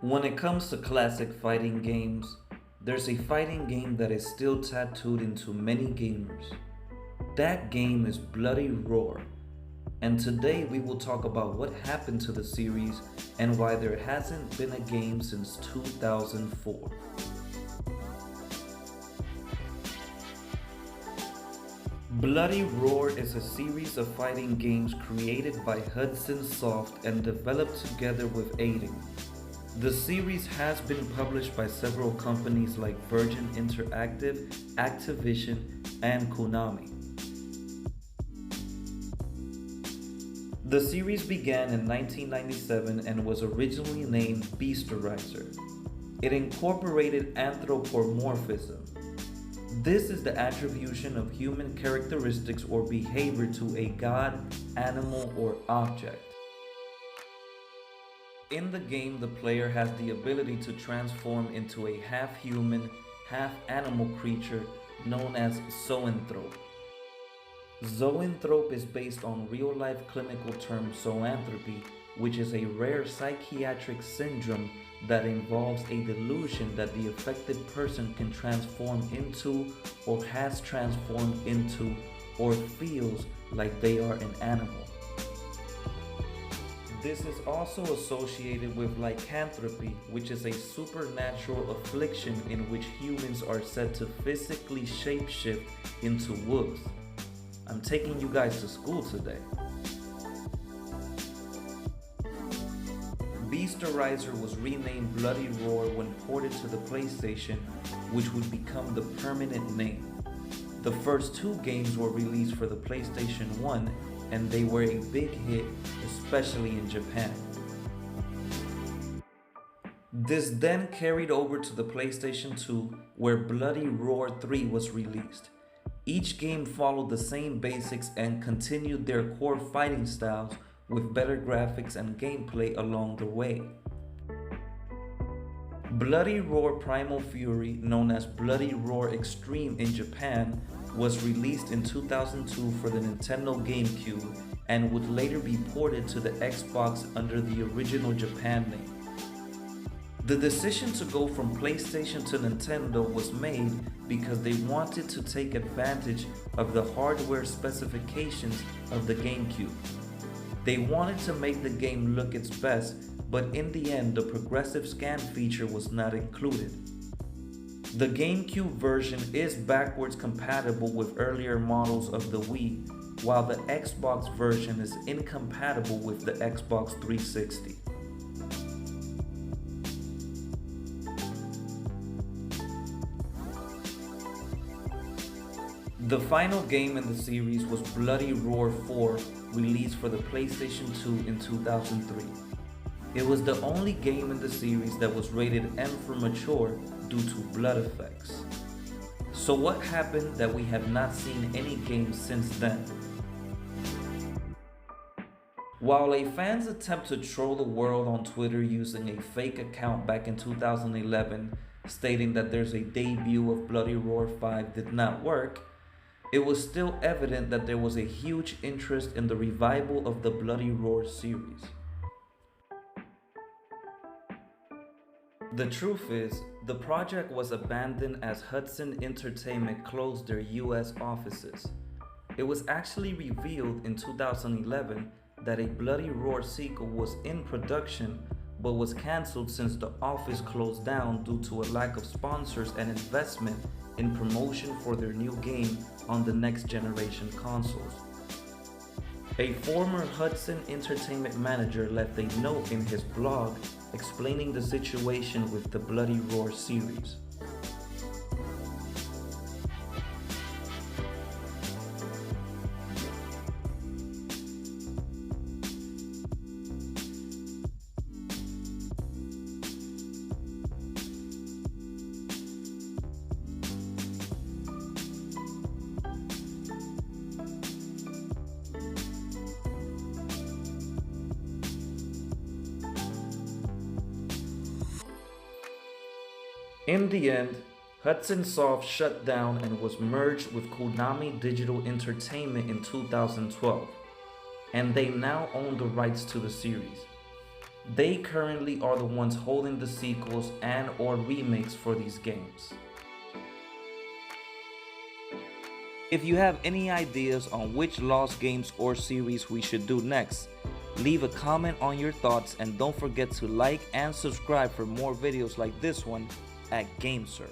When it comes to classic fighting games, there's a fighting game that is still tattooed into many gamers. That game is Bloody Roar. And today we will talk about what happened to the series and why there hasn't been a game since 2004. Bloody Roar is a series of fighting games created by Hudson Soft and developed together with Aiden. The series has been published by several companies like Virgin Interactive, Activision, and Konami. The series began in 1997 and was originally named Beasterizer. It incorporated anthropomorphism. This is the attribution of human characteristics or behavior to a god, animal, or object. In the game, the player has the ability to transform into a half-human, half-animal creature known as zoanthrope. Zoanthrope is based on real-life clinical term zoanthropy, which is a rare psychiatric syndrome that involves a delusion that the affected person can transform into or has transformed into or feels like they are an animal. This is also associated with lycanthropy, which is a supernatural affliction in which humans are said to physically shapeshift into wolves. I'm taking you guys to school today. Beasterizer was renamed Bloody Roar when ported to the PlayStation, which would become the permanent name. The first two games were released for the PlayStation 1 and they were a big hit, especially in Japan. This then carried over to the PlayStation 2, where Bloody Roar 3 was released. Each game followed the same basics and continued their core fighting styles with better graphics and gameplay along the way. Bloody Roar Primal Fury, known as Bloody Roar Extreme in Japan, was released in 2002 for the Nintendo GameCube and would later be ported to the Xbox under the original Japan name. The decision to go from PlayStation to Nintendo was made because they wanted to take advantage of the hardware specifications of the GameCube. They wanted to make the game look its best, but in the end the progressive scan feature was not included. The GameCube version is backwards compatible with earlier models of the Wii, while the Xbox version is incompatible with the Xbox 360. The final game in the series was Bloody Roar 4, released for the PlayStation 2 in 2003. It was the only game in the series that was rated M for mature due to blood effects. So what happened that we have not seen any games since then? While a fan's attempt to troll the world on Twitter using a fake account back in 2011 stating that there's a debut of Bloody Roar 5 did not work, it was still evident that there was a huge interest in the revival of the Bloody Roar series. The truth is, the project was abandoned as Hudson Entertainment closed their US offices. It was actually revealed in 2011 that a Bloody Roar sequel was in production but was cancelled since the office closed down due to a lack of sponsors and investment in promotion for their new game on the next generation consoles. A former Hudson Entertainment manager left a note in his blog explaining the situation with the Bloody Roar series. In the end, Hudson Soft shut down and was merged with Konami Digital Entertainment in 2012, and they now own the rights to the series. They currently are the ones holding the sequels and or remakes for these games. If you have any ideas on which lost games or series we should do next, leave a comment on your thoughts and don't forget to like and subscribe for more videos like this one at GameCircle.